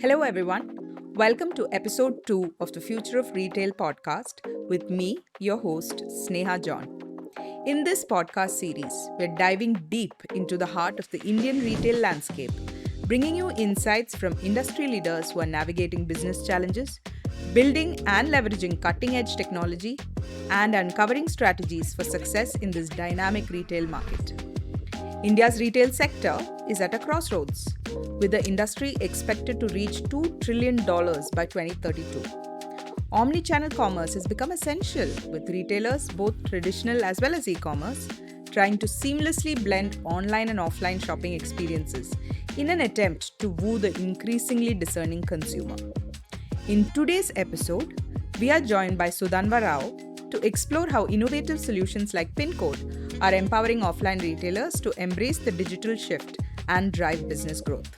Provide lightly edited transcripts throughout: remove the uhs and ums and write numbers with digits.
Hello, everyone. Welcome to episode 2 of the Future of Retail podcast with me, your host, Sneha John. In this podcast series, we're diving deep into the heart of the Indian retail landscape, bringing you insights from industry leaders who are navigating business challenges, building and leveraging cutting edge technology, and uncovering strategies for success in this dynamic retail market. India's retail sector is at a crossroads, with the industry expected to reach $2 trillion by 2032. Omnichannel commerce has become essential, with retailers, both traditional as well as e-commerce, trying to seamlessly blend online and offline shopping experiences in an attempt to woo the increasingly discerning consumer. In today's episode, we are joined by Sudhanva Rao to explore how innovative solutions like Pincode are empowering offline retailers to embrace the digital shift and drive business growth.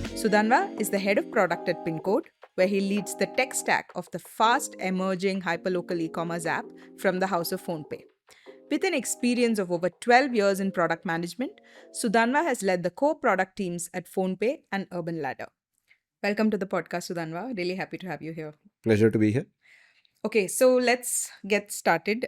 Sudhanva is the head of product at Pincode, where he leads the tech stack of the fast emerging hyperlocal e-commerce app from the house of PhonePe. With an experience of over 12 years in product management, Sudhanva has led the core product teams at PhonePe and Urban Ladder. Welcome to the podcast, Sudhanva. Really happy to have you here. Pleasure to be here. Okay, so let's get started.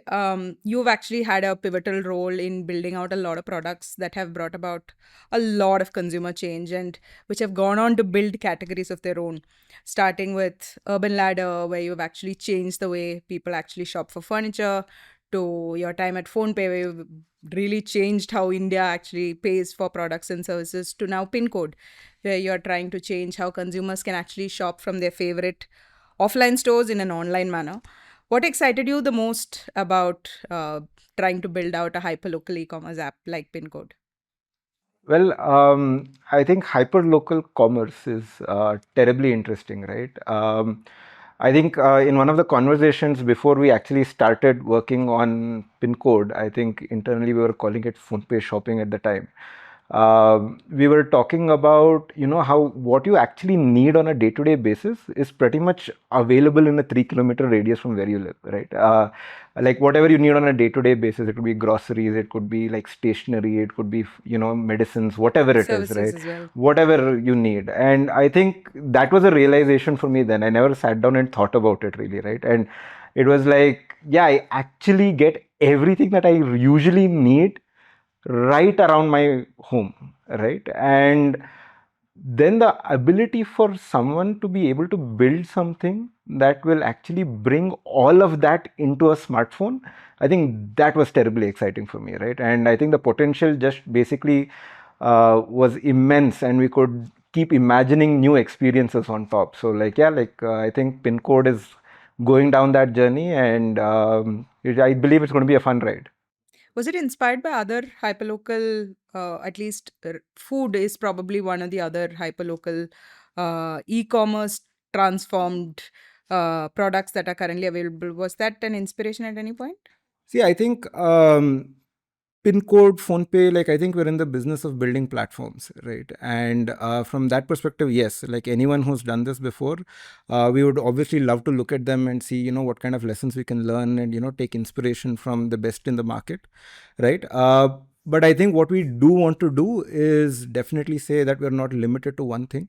You've actually had a pivotal role in building out a lot of products that have brought about a lot of consumer change and which have gone on to build categories of their own, starting with Urban Ladder, where you've actually changed the way people actually shop for furniture, to your time at PhonePe, where you've really changed how India actually pays for products and services, to now Pincode, where you're trying to change how consumers can actually shop from their favorite offline stores in an online manner. What excited you the most about trying to build out a hyperlocal e-commerce app like Pincode? Well, I think hyperlocal commerce is terribly interesting, right? I think in one of the conversations before we actually started working on Pincode, I think internally we were calling it PhonePe shopping at the time. We were talking about how what you actually need on a day-to-day basis is pretty much available in a 3 kilometer radius from where you live, right? Like whatever you need on a day-to-day basis, it could be groceries, it could be like stationery, it could be medicines, whatever it is, Services right? as well. Whatever you need. And I think that was a realization for me then. I never sat down and thought about it really, right? And it was like, yeah, I actually get everything that I usually need right around my home, right? And then the ability for someone to be able to build something that will actually bring all of that into a smartphone, I think that was terribly exciting for me, right? And I think the potential just basically was immense, and we could keep imagining new experiences on top. So I think Pincode is going down that journey, and I believe it's going to be a fun ride. Was it inspired by other hyperlocal, at least food is probably one of the other hyperlocal e-commerce transformed products that are currently available? Was that an inspiration at any point? See, I think Pincode, PhonePe, like I think we're in the business of building platforms, right? And from that perspective, yes, like anyone who's done this before, we would obviously love to look at them and see, what kind of lessons we can learn and, take inspiration from the best in the market, right? But I think what we do want to do is definitely say that we're not limited to one thing.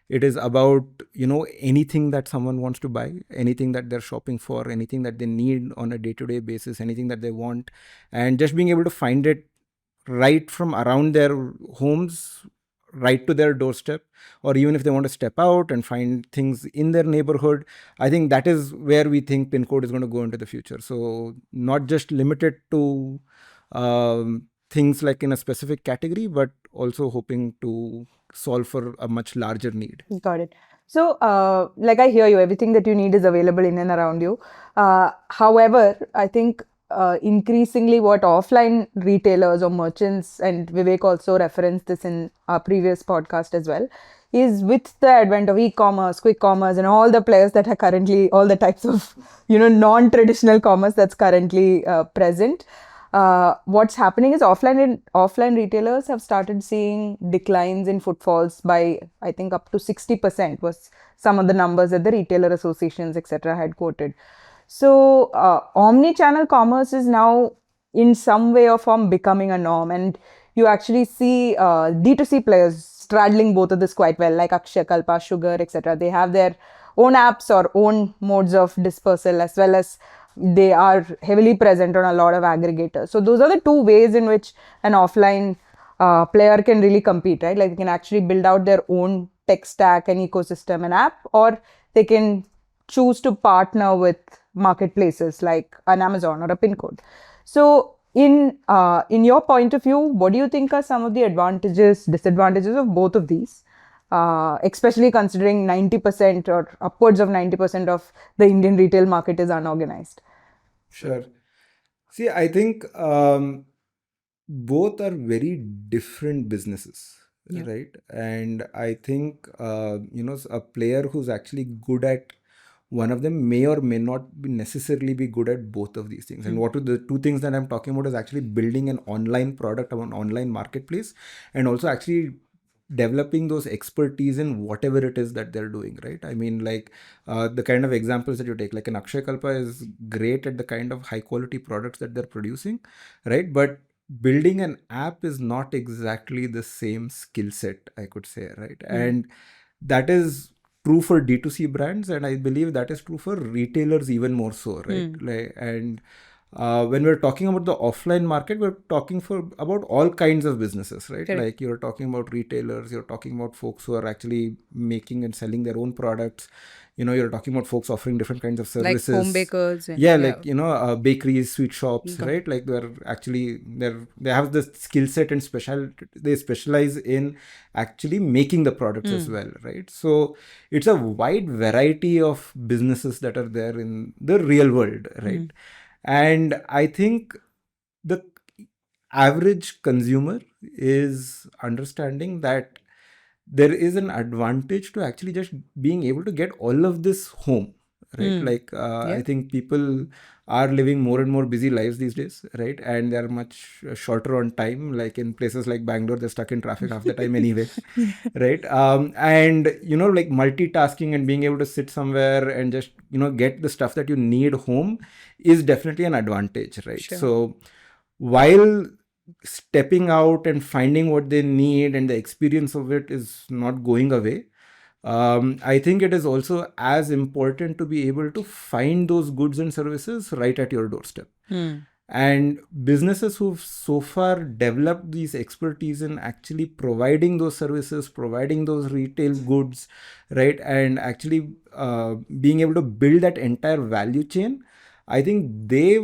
It is about anything that someone wants to buy, anything that they're shopping for, anything that they need on a day-to-day basis, anything that they want, and just being able to find it right from around their homes, right to their doorstep, or even if they want to step out and find things in their neighborhood. I think that is where we think Pincode is going to go into the future. So not just limited to things like in a specific category, but also hoping to solve for a much larger need. Got it. So, like I hear you, everything that you need is available in and around you. However, I think increasingly what offline retailers or merchants, and Vivek also referenced this in our previous podcast as well, is with the advent of e-commerce, quick commerce, and all the players that are currently, all the types of, non-traditional commerce that's currently present. What's happening is offline retailers have started seeing declines in footfalls by, I think, up to 60% was some of the numbers that the retailer associations, etc., had quoted. So omni-channel commerce is now in some way or form becoming a norm, and you actually see D2C players straddling both of this quite well, like Akshay, Kalpa, Sugar, etc. They have their own apps or own modes of dispersal, as well as they are heavily present on a lot of aggregators. So those are the two ways in which an offline player can really compete, right? Like they can actually build out their own tech stack, an ecosystem, an app, or they can choose to partner with marketplaces like an Amazon or a Pincode. So in your point of view, what do you think are some of the advantages, disadvantages of both of these? Especially considering 90% or upwards of 90% of the Indian retail market is unorganized. Sure. See, I think both are very different businesses, Yeah. right? And I think, a player who's actually good at one of them may or may not be necessarily be good at both of these things. And what are the two things that I'm talking about is actually building an online product or an online marketplace, and also actually developing those expertise in whatever it is that they're doing, right? I mean, like the kind of examples that you take, like an Akshay Kalpa is great at the kind of high quality products that they're producing, right? But building an app is not exactly the same skill set, I could say, right? And that is true for D2C brands, and I believe that is true for retailers even more so, right? Like, and when we're talking about the offline market, we're talking about all kinds of businesses, right? Correct. Like you're talking about retailers, you're talking about folks who are actually making and selling their own products. You're talking about folks offering different kinds of services, Like home bakers. And, yeah, like bakeries, sweet shops, Got right? Like they have the skill set and they specialize in actually making the products as well, right? So it's a wide variety of businesses that are there in the real world, right? And I think the average consumer is understanding that there is an advantage to actually just being able to get all of this home, right? Like I think people are living more and more busy lives these days, right? And they're much shorter on time. Like in places like Bangalore, they're stuck in traffic half the time anyway, right? And like multitasking and being able to sit somewhere and just get the stuff that you need home is definitely an advantage, right? Sure. So while stepping out and finding what they need and the experience of it is not going away, I think it is also as important to be able to find those goods and services right at your doorstep. And businesses who've so far developed these expertise in actually providing those services, providing those retail goods, right, and actually being able to build that entire value chain, I think they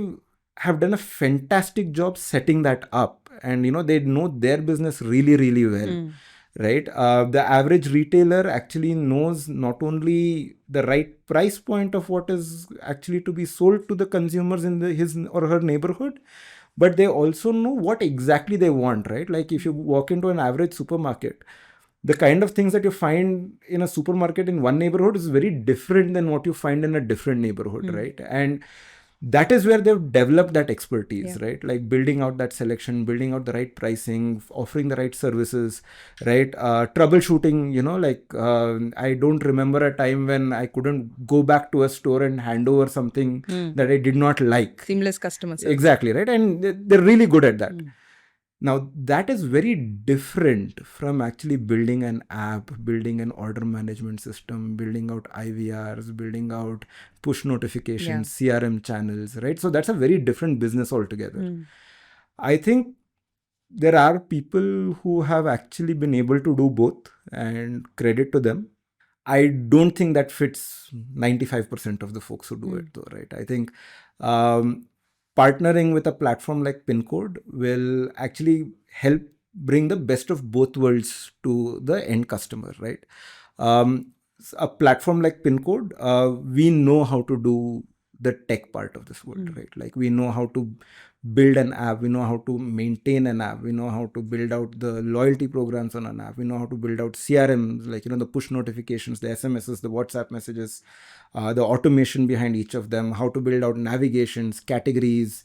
have done a fantastic job setting that up. And they know their business really, really well. Right? The average retailer actually knows not only the right price point of what is actually to be sold to the consumers in his or her neighborhood, but they also know what exactly they want, right? Like if you walk into an average supermarket, the kind of things that you find in a supermarket in one neighborhood is very different than what you find in a different neighborhood, right? And that is where they've developed that expertise, right? Like building out that selection, building out the right pricing, offering the right services, right? Troubleshooting, I don't remember a time when I couldn't go back to a store and hand over something that I did not like. Seamless customer service. Exactly, right? And they're really good at that. Now, that is very different from actually building an app, building an order management system, building out IVRs, building out push notifications, CRM channels, right? So that's a very different business altogether. I think there are people who have actually been able to do both, and credit to them. I don't think that fits 95% of the folks who do it though, right? I think partnering with a platform like Pincode will actually help bring the best of both worlds to the end customer, right? A platform like Pincode, we know how to do the tech part of this world, right? Like we know how to build an app, we know how to maintain an app, we know how to build out the loyalty programs on an app, we know how to build out CRMs, like the push notifications, the SMSs, the WhatsApp messages, the automation behind each of them, how to build out navigations, categories,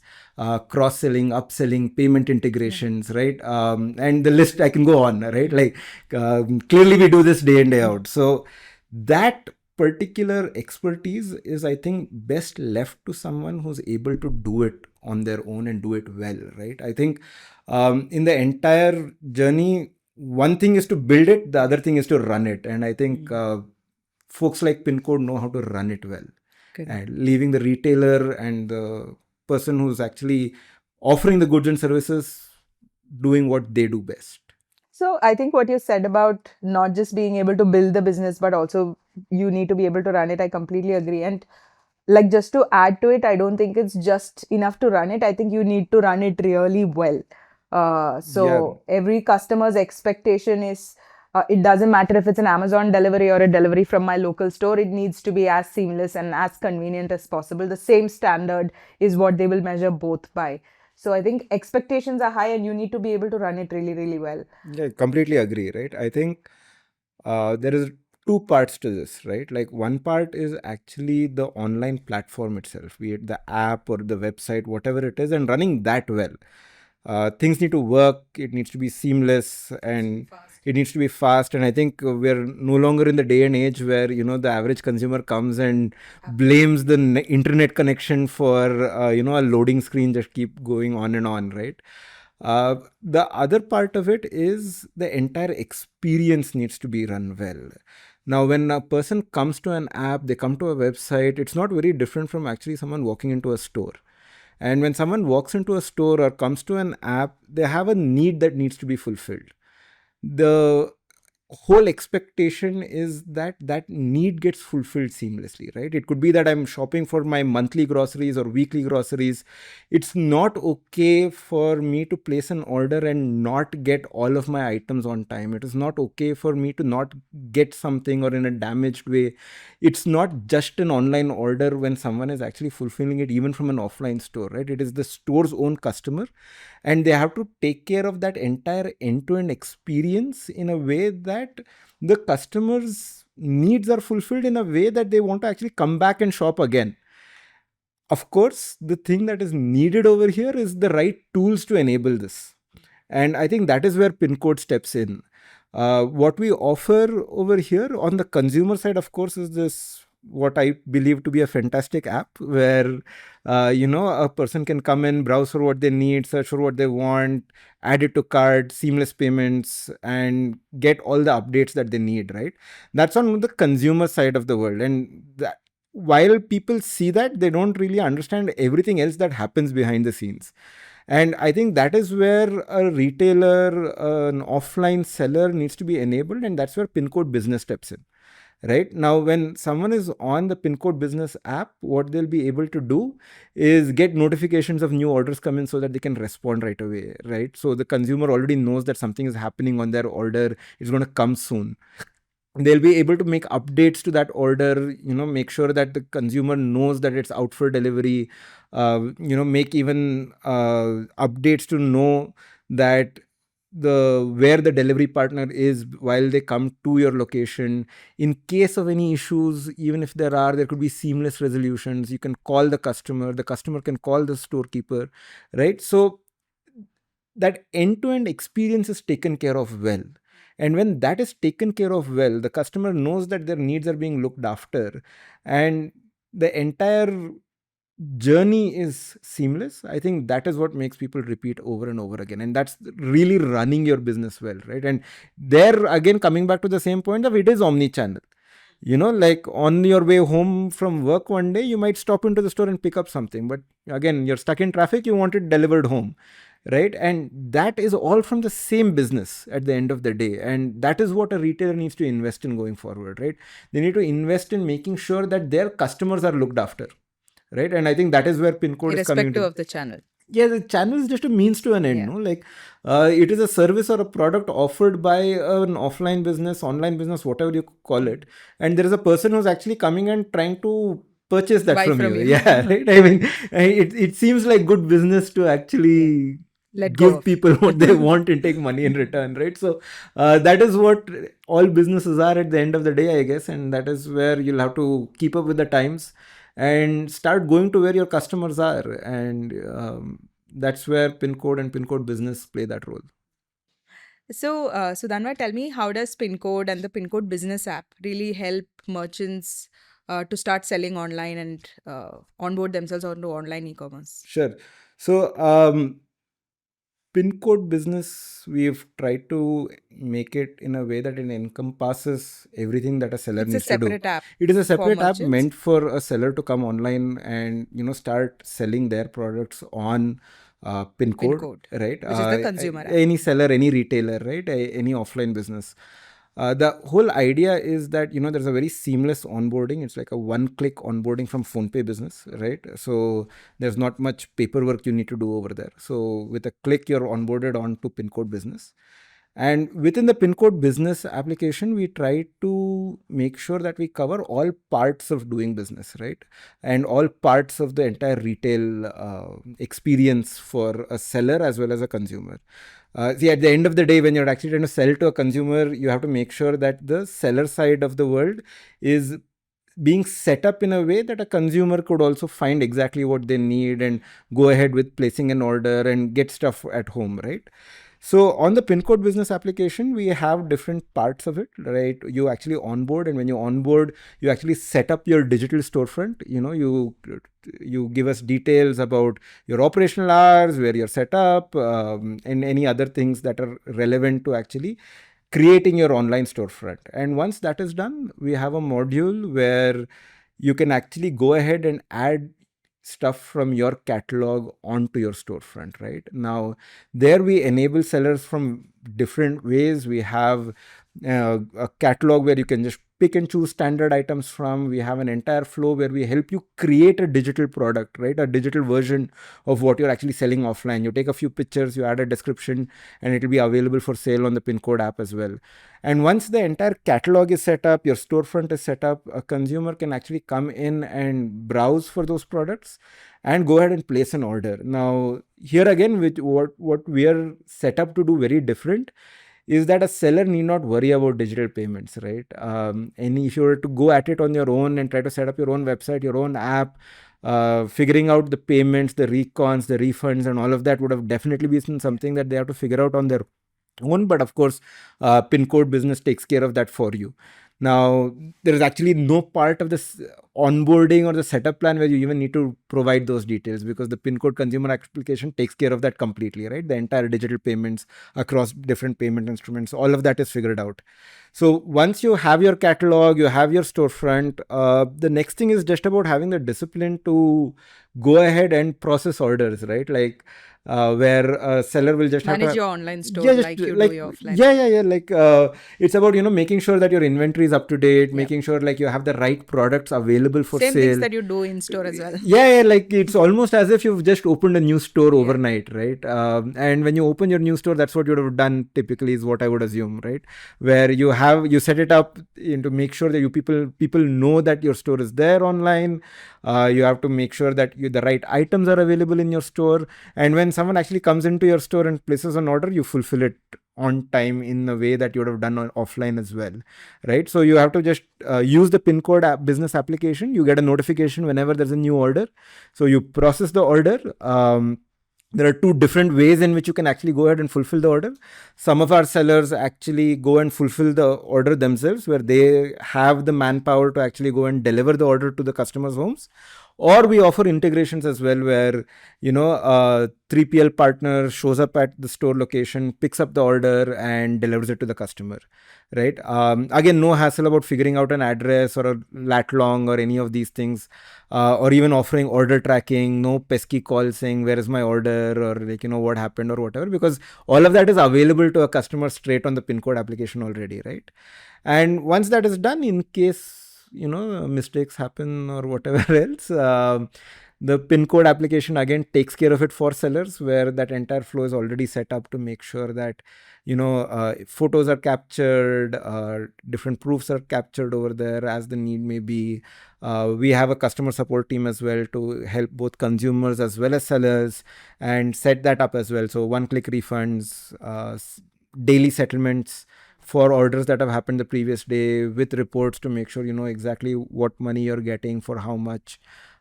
cross-selling, upselling, payment integrations, right? And the list I can go on, right? Like clearly we do this day in, day out. So that particular expertise is, I think, best left to someone who's able to do it on their own and do it well, right? I think in the entire journey, one thing is to build it, the other thing is to run it. And I think folks like Pincode know how to run it well. Correct. And leaving the retailer and the person who's actually offering the goods and services doing what they do best. So I think what you said about not just being able to build the business, but also you need to be able to run it, I completely agree. And like just to add to it, I don't think it's just enough to run it. I think you need to run it really well. Yeah, So every customer's expectation is it doesn't matter if it's an Amazon delivery or a delivery from my local store, it needs to be as seamless and as convenient as possible. The same standard is what they will measure both by. So I think expectations are high and you need to be able to run it really, really well. yeah, completely agree, right? I think there is two parts to this, right? Like one part is actually the online platform itself, be it the app or the website, whatever it is, and running that well. Things need to work, it needs to be seamless, and it needs to be fast. And I think we're no longer in the day and age where, you know, the average consumer comes and blames the internet connection for, you know, a loading screen just keep going on and on, right? The other part of it is the entire experience needs to be run well. Now, when a person comes to an app, they come to a website, it's not very different from actually someone walking into a store. And when someone walks into a store or comes to an app, they have a need that needs to be fulfilled. The whole expectation is that that need gets fulfilled seamlessly, right? It could be that I'm shopping for my monthly groceries or weekly groceries. It's not okay for me to place an order and not get all of my items on time. It is not okay for me to not get something or in a damaged way. It's not just an online order when someone is actually fulfilling it even from an offline store, right? It is the store's own customer, and they have to take care of that entire end-to-end experience in a way that the customers needs are fulfilled in a way that they want to actually come back and shop again. Of course, the thing that is needed over here is the right tools to enable this, and I think that is where Pincode steps in. What we offer over here on the consumer side, of course, is this what I believe to be a fantastic app where you know, a person can come in, browse for what they need, search for what they want, add it to cart, seamless payments, and get all the updates that they need. Right? That's on the consumer side of the world, and that, while people see that, they don't really understand everything else that happens behind the scenes. And I think that is where a retailer, an offline seller needs to be enabled, and that's where Pincode Business steps in. Right now, when someone is on the Pincode Business app, what they'll be able to do is get notifications of new orders come in so that they can respond right away. Right, so the consumer already knows that something is happening on their order, it's going to come soon. They'll be able to make updates to that order, you know, make sure that the consumer knows that it's out for delivery, you know, make even updates to know that the where the delivery partner is while they come to your location. In case of any issues, even if there could be seamless resolutions. You can call the customer can call the storekeeper, right? So that end-to-end experience is taken care of well. And when that is taken care of well, the customer knows that their needs are being looked after, and the entire journey is seamless. I think that is what makes people repeat over and over again, and that's really running your business well, right? And there again, coming back to the same point of it is omni-channel. You know, like on your way home from work one day, you might stop into the store and pick up something, but again, you're stuck in traffic, you want it delivered home, right? And that is all from the same business at the end of the day, and that is what a retailer needs to invest in going forward, right? They need to invest in making sure that their customers are looked after, right? And I think that is where Pincode is coming Irrespective to. of the channel. Yeah, the channel is just a means to an end. Yeah. No, like it is a service or a product offered by an offline business, online business, whatever you call it, and there is a person who's actually coming and trying to purchase that Buy from from you. you. Yeah, right. I mean, it seems like good business to Yeah. actually Let go give of. people what they want and take money in return, right? So that is what all businesses are at the end of the day, I guess, and that is where you'll have to keep up with the times and start going to where your customers are, and that's where Pincode and Pincode Business play that role. So, Sudhanva, tell me, how does Pincode and the Pincode Business app really help merchants to start selling online and onboard themselves onto online e-commerce? Sure. So Pincode Business, we've tried to make it in a way that it encompasses everything that a seller It's a needs to do. separate app It is a for separate app merchants. meant for a seller to come online and start selling their products on Pincode, Pincode, right? which is the consumer app. Any seller, any retailer, right? Any offline business. The whole idea is that there's a very seamless onboarding. It's like a one-click onboarding from PhonePe Business, right? So there's not much paperwork you need to do over there. So with a click, you're onboarded onto Pincode Business. And within the Pincode Business application, we try to make sure that we cover all parts of doing business, right? And all parts of the entire retail experience for a seller as well as a consumer. See, at the end of the day, when you're actually trying to sell to a consumer, you have to make sure that the seller side of the world is being set up in a way that a consumer could also find exactly what they need and go ahead with placing an order and get stuff at home, right? So on the Pincode Business application, we have different parts of it, right? You actually onboard, and when you onboard, you actually set up your digital storefront. You give us details about your operational hours, where you're set up, and any other things that are relevant to actually creating your online storefront. And once that is done, we have a module where you can actually go ahead and add stuff from your catalog onto your storefront. Right now, there we enable sellers from different ways. We have a catalog where you can just pick and choose standard items from. We have an entire flow where we help you create a digital product, right? A digital version of what you're actually selling offline. You take a few pictures, you add a description, and it will be available for sale on the Pincode app as well. And once the entire catalog is set up, your storefront is set up, a consumer can actually come in and browse for those products and go ahead and place an order. Now, here again, with what we are set up to do very different is that a seller need not worry about digital payments, right? And if you were to go at it on your own and try to set up your own website, your own app, figuring out the payments, the recons, the refunds, and all of that would have definitely been something that they have to figure out on their own. But of course, Pincode Business takes care of that for you. Now, there is actually no part of this onboarding or the setup plan where you even need to provide those details, because the Pincode consumer application takes care of that completely, right? The entire digital payments across different payment instruments, all of that is figured out. So once you have your catalog, you have your storefront, the next thing is just about having the discipline to go ahead and process orders, right? Like where a seller will just Manage have to your online store yeah, just like you like do your offline. yeah, like it's about making sure that your inventory is up to date, making sure like you have the right products available for Same sale. things that you do in store as well. Yeah, like it's almost as if you've just opened a new store overnight, right? And when you open your new store, that's what you would have done typically, is what I would assume, right? Where you set it up to make sure that people know that your store is there online. You have to make sure that the right items are available in your store, and when someone actually comes into your store and places an order, you fulfill it on time in a way that you would have done offline as well, right? So you have to just use the Pincode business application. You get a notification whenever there's a new order, so you process the order. There are two different ways in which you can actually go ahead and fulfill the order. Some of our sellers actually go and fulfill the order themselves, where they have the manpower to actually go and deliver the order to the customers' homes. Or we offer integrations as well, where a 3PL partner shows up at the store location, picks up the order, and delivers it to the customer, right? Again, no hassle about figuring out an address or a lat long or any of these things, or even offering order tracking. No pesky call saying where is my order, or what happened or whatever, because all of that is available to a customer straight on the Pincode application already, right? And once that is done, in case mistakes happen or whatever else, the Pincode application again takes care of it for sellers, where that entire flow is already set up to make sure that photos are captured, different proofs are captured over there as the need may be. We have a customer support team as well to help both consumers as well as sellers and set that up as well. So one-click refunds, daily settlements for orders that have happened the previous day, with reports to make sure you know exactly what money you're getting for how much,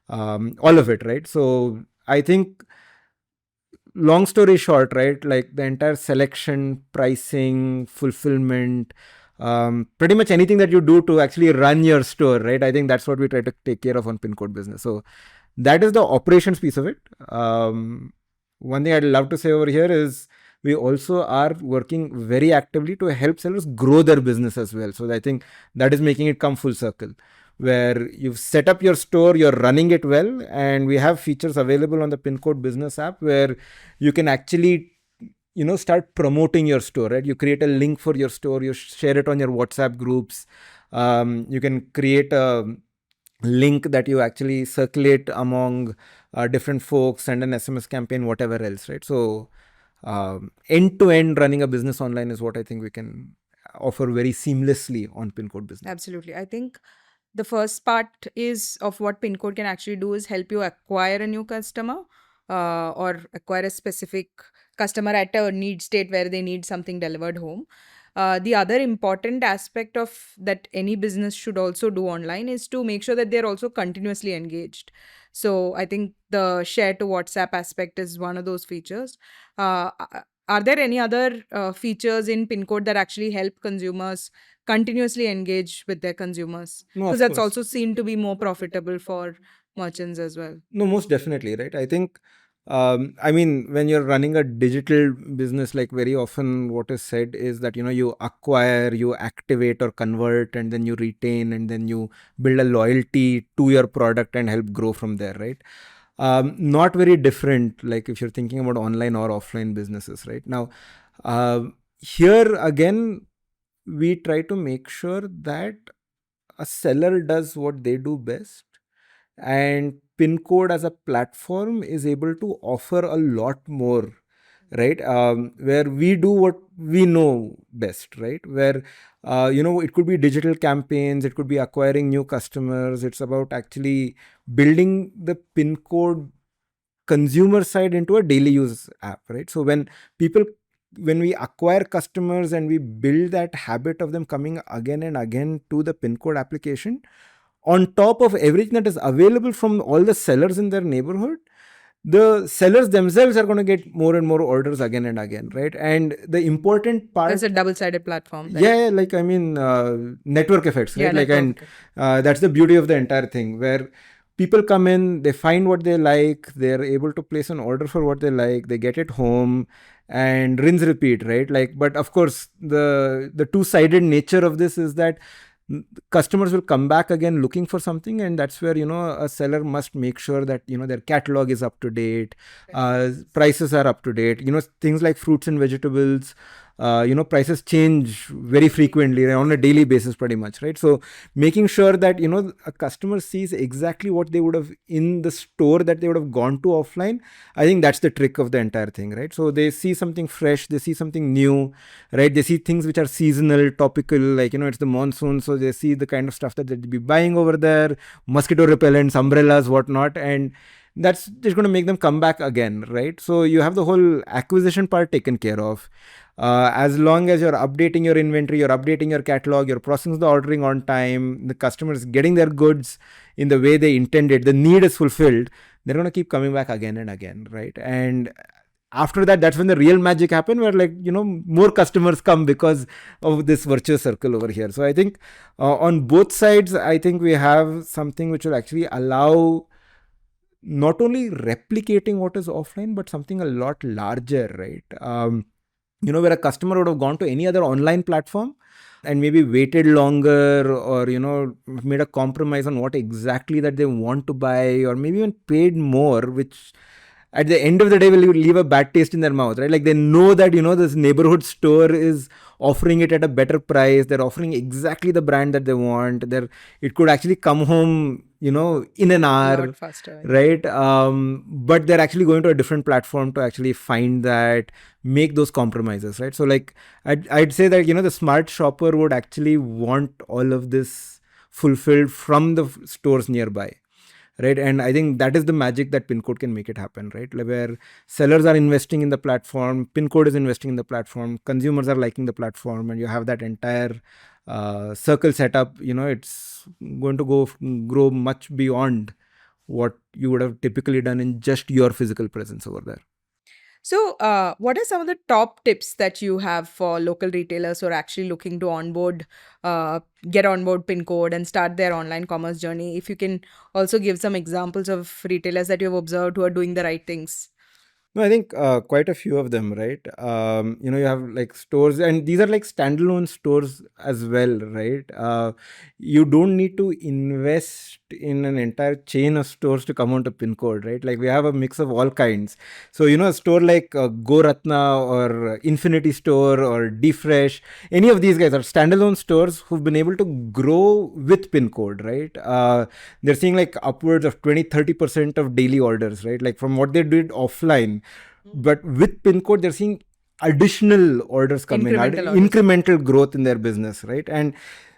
all of it, right? So I think, long story short, right, like the entire selection, pricing, fulfillment, pretty much anything that you do to actually run your store, right? I think that's what we try to take care of on Pincode Business. So that is the operations piece of it. One thing I'd love to say over here is, we also are working very actively to help sellers grow their business as well. So I think that is making it come full circle, where you've set up your store, you're running it well, and we have features available on the Pincode Business app where you can actually start promoting your store, right? You create a link for your store, you share it on your WhatsApp groups. You can create a link that you actually circulate among different folks, send an SMS campaign, whatever else, right? So end to end running a business online is what I think we can offer very seamlessly on Pincode Business. Absolutely. I think the first part is of what Pincode can actually do is help you acquire a new customer, or acquire a specific customer at a need state where they need something delivered home. The other important aspect of that any business should also do online is to make sure that they're also continuously engaged. So I think the share to WhatsApp aspect is one of those features. Are there any other features in Pincode that actually help consumers continuously engage with their consumers? No, Because of that's course. also seen to be more profitable for merchants as well. No, most definitely, right? I think, I mean, when you're running a digital business, like very often what is said is that, you acquire, you activate or convert, and then you retain, and then you build a loyalty to your product and help grow from there, right? Not very different, like if you're thinking about online or offline businesses, right? Now, here again, we try to make sure that a seller does what they do best, and Pincode as a platform is able to offer a lot more, right? Where we do what we know best, right? Where it could be digital campaigns, it could be acquiring new customers. It's about actually building the Pincode consumer side into a daily use app, right? So when we acquire customers and we build that habit of them coming again and again to the Pincode application, on top of everything that is available from all the sellers in their neighborhood, the sellers themselves are going to get more and more orders again and again, right? And the important part, It's a double-sided platform. yeah, like I mean, network effects, right? Yeah, Like, and network. that's the beauty of the entire thing, where people come in, they find what they like, they're able to place an order for what they like, they get it home, and rinse repeat, right? Like, but of course, the two-sided nature of this is that customers will come back again looking for something, and that's where a seller must make sure that their catalog is up to date, prices are up to date. Things like fruits and vegetables, prices change very frequently on a daily basis, pretty much, right? So making sure that a customer sees exactly what they would have in the store that they would have gone to offline, I think that's the trick of the entire thing, right? So they see something fresh, they see something new, right? They see things which are seasonal, topical, like it's the monsoon, so they see the kind of stuff that they'd be buying over there, mosquito repellents, umbrellas, whatnot, and that's just going to make them come back again, right? So you have the whole acquisition part taken care of. As long as you're updating your inventory, you're updating your catalog, you're processing the ordering on time, the customer is getting their goods in the way they intended, the need is fulfilled, they're going to keep coming back again and again, right? And after that, that's when the real magic happen, where more customers come because of this virtuous circle over here. So I think on both sides, I think we have something which will actually allow not only replicating what is offline, but something a lot larger, right? Where a customer would have gone to any other online platform and maybe waited longer, or made a compromise on what exactly that they want to buy, or maybe even paid more, which at the end of the day will leave a bad taste in their mouth, right? Like they know that this neighborhood store is offering it at a better price, they're offering exactly the brand that they want, it could actually come home in an A hour, lot faster. right? But they're actually going to a different platform to actually find that, make those compromises, right? So like I'd say that the smart shopper would actually want all of this fulfilled from the stores nearby, right? And I think that is the magic that Pincode can make it happen, right? Like where sellers are investing in the platform, Pincode is investing in the platform, consumers are liking the platform, and you have that entire circle set up. It's going to grow much beyond what you would have typically done in just your physical presence over there. So, what are some of the top tips that you have for local retailers who are actually looking to get on board Pincode and start their online commerce journey? If you can also give some examples of retailers that you have observed who are doing the right things. No, I think quite a few of them, right? You have like stores, and these are like standalone stores as well, right? You don't need to invest in an entire chain of stores to come onto pin code, right? Like we have a mix of all kinds. So, a store like Go Ratna or Infinity Store or Defresh, any of these guys are standalone stores who've been able to grow with pin code, right? They're seeing like upwards of 20-30% of daily orders, right? Like from what they did offline, but with pin code they're seeing additional orders come in, Incremental orders. incremental growth in their business, right? And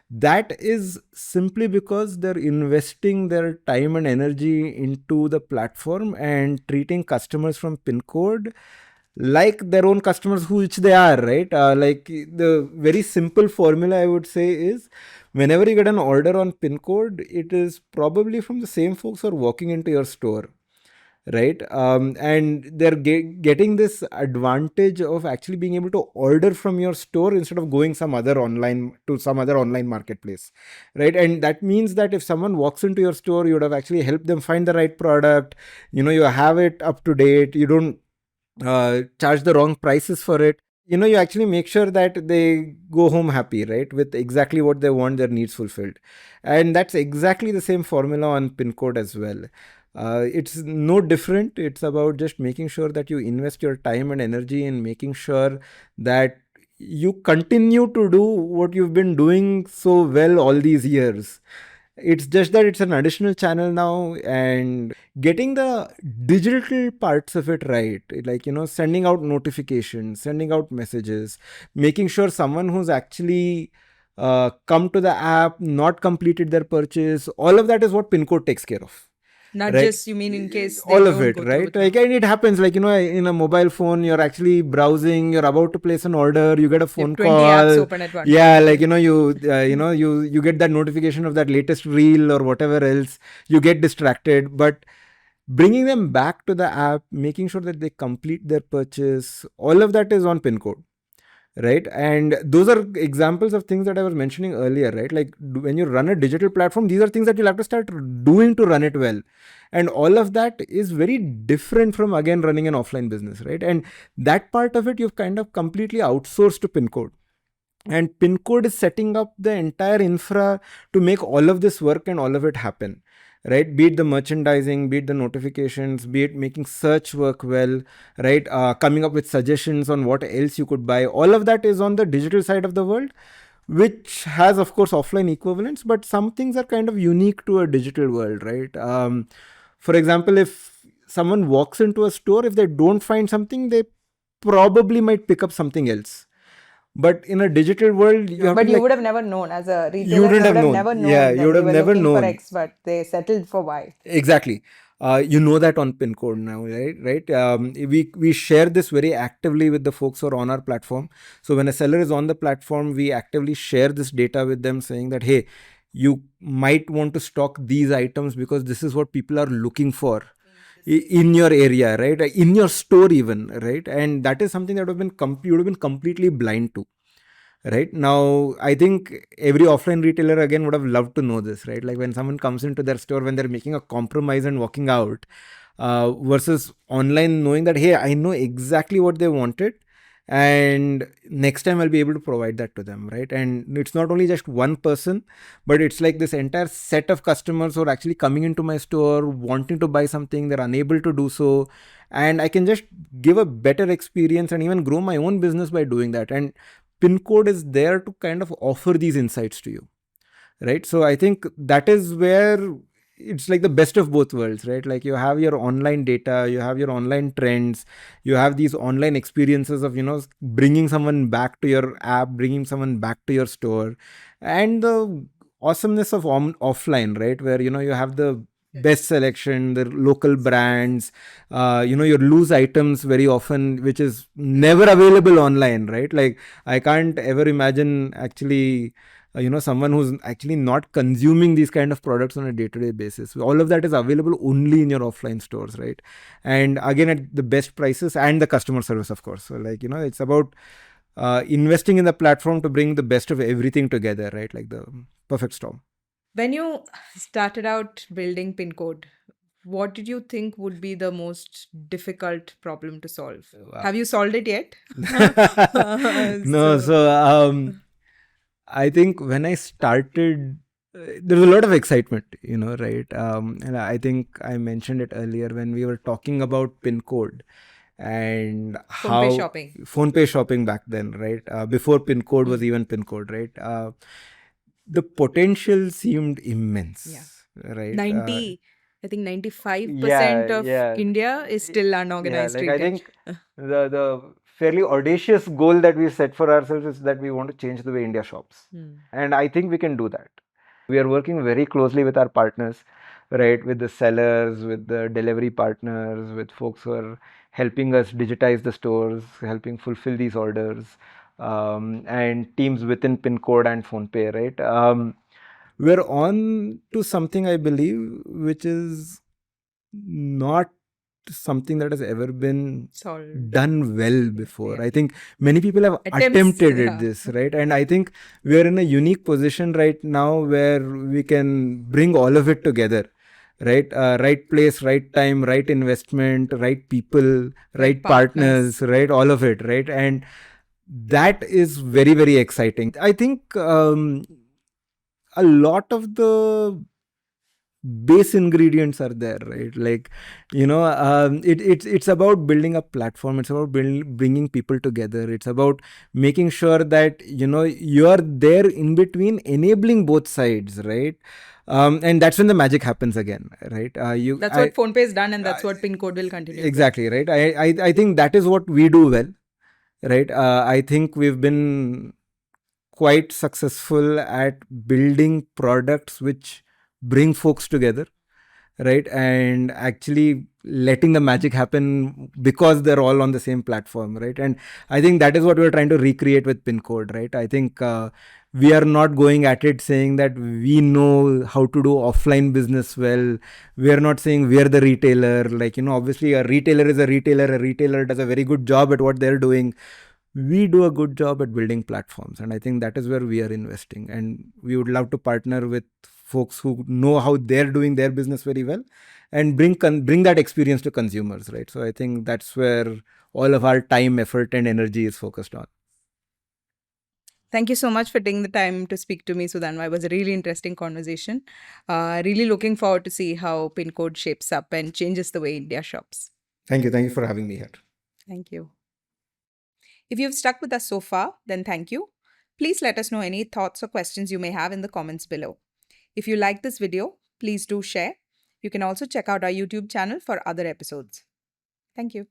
that is simply because they're investing their time and energy into the platform and treating customers from pin code like their own customers, who which they are, right? Like the very simple formula I would say is, whenever you get an order on pin code, it is probably from the same folks who are walking into your store, right? And they're getting this advantage of actually being able to order from your store instead of going some other online marketplace, right? And that means that if someone walks into your store, you would have actually helped them find the right product. You have it up to date. You don't charge the wrong prices for it. You actually make sure that they go home happy, right, with exactly what they want, their needs fulfilled. And that's exactly the same formula on pin code as well. It's no different. It's about just making sure that you invest your time and energy in making sure that you continue to do what you've been doing so well all these years. It's just that it's an additional channel now, and getting the digital parts of it right, like, sending out notifications, sending out messages, making sure someone who's actually come to the app, not completed their purchase, all of that is what pin code takes care of. Not Right, just, you mean, in case they all of don't it, go through right? with you. Like, and it happens, like, in a mobile phone, you're actually browsing, you're about to place an order, you get a You have phone 20 apps call. open at one Yeah, point. like, you get that notification of that latest reel or whatever else, you get distracted. But bringing them back to the app, making sure that they complete their purchase, all of that is on pin code, right? And those are examples of things that I was mentioning earlier, right? Like, when you run a digital platform, these are things that you'll have to start doing to run it well. And all of that is very different from, again, running an offline business, right? And that part of it you've kind of completely outsourced to pin code. And pin code is setting up the entire infra to make all of this work and all of it happen, right? Be it the merchandising, be it the notifications, be it making search work well, right? Coming up with suggestions on what else you could buy. All of that is on the digital side of the world, which has, of course, offline equivalents, but some things are kind of unique to a digital world, right? For example, if someone walks into a store, if they don't find something, they probably might pick up something else. But in a digital world, you have to But be you like, would have never known, as a you retailer, you wouldn't would have have known. never Yeah, known you that would they have were never looking for known. X, but they settled for Y. Exactly. You know that on pin code now, right? Right. We share this very actively with the folks who are on our platform. So when a seller is on the platform, we actively share this data with them, saying that, hey, you might want to stock these items because this is what people are looking for in your area, right? In your store even, right? And that is something that you would have been completely blind to. Right now, I think every offline retailer again would have loved to know this, right? Like, when someone comes into their store, when they're making a compromise and walking out, versus online, knowing that, hey, I know exactly what they wanted, and next time I'll be able to provide that to them, right? And it's not only just one person, but it's like this entire set of customers who are actually coming into my store wanting to buy something, they're unable to do so, and I can just give a better experience and even grow my own business by doing that. And pin code is there to kind of offer these insights to you, right? So I think that is where it's like the best of both worlds, right? Like, you have your online data, you have your online trends, you have these online experiences of, bringing someone back to your app, bringing someone back to your store, and the awesomeness of offline, right, where, you have the best selection, the local brands, your loose items very often, which is never available online, right? Like, I can't ever imagine actually, someone who's actually not consuming these kind of products on a day-to-day basis. All of that is available only in your offline stores, right? And again, at the best prices, and the customer service, of course. So, like, it's about investing in the platform to bring the best of everything together, right? Like the perfect storm. When you started out building Pincode, what did you think would be the most difficult problem to solve? Wow. Have you solved it yet? No, So, so I think when I started, there was a lot of excitement, right? And I think I mentioned it earlier when we were talking about Pincode and phone pay how shopping. phone pay shopping back then, right? Before Pincode was Mm. even Pincode, right? The potential seemed immense, Yeah. right? 90, I think 95% Yeah, of yeah. India is still Yeah, unorganized like I retail. think the fairly audacious goal that we set for ourselves is that we want to change the way India shops. Hmm. And I think we can do that. We are working very closely with our partners, right? With the sellers, with the delivery partners, with folks who are helping us digitize the stores, helping fulfill these orders, and teams within Pincode and PhonePe, right? We're on to something, I believe, which is not something that has ever been Solved. done well before. Yeah. I think many people have Attempts, attempted yeah. this, right? And I think we are in a unique position right now where we can bring all of it together, right? Right place, right time, right investment, right people, right partners, right? All of it, right? And that is very, very exciting. I think a lot of the base ingredients are there, right? Like, it's about building a platform. It's about bringing people together. It's about making sure that you're there in between, enabling both sides, right? And that's when the magic happens again, right? That's what PhonePe has done, and that's what Pincode will continue. Exactly, right? I think that is what we do well, right? I think we've been quite successful at building products which bring folks together, right? And actually letting the magic happen because they're all on the same platform, right? And I think that is what we're trying to recreate with Pincode, right? I think we are not going at it saying that we know how to do offline business well. We are not saying we're the retailer. Like, obviously a retailer is a retailer. A retailer does a very good job at what they're doing. We do a good job at building platforms, and I think that is where we are investing, and we would love to partner with folks who know how they're doing their business very well and bring that experience to consumers, right? So I think that's where all of our time, effort, and energy is focused on. Thank you so much for taking the time to speak to me, Sudhanva. It was a really interesting conversation. Really looking forward to see how Pincode shapes up and changes the way India shops. Thank you for having me here. Thank you. If you've stuck with us so far, then thank you. Please let us know any thoughts or questions you may have in the comments below. If you like this video, please do share. You can also check out our YouTube channel for other episodes. Thank you.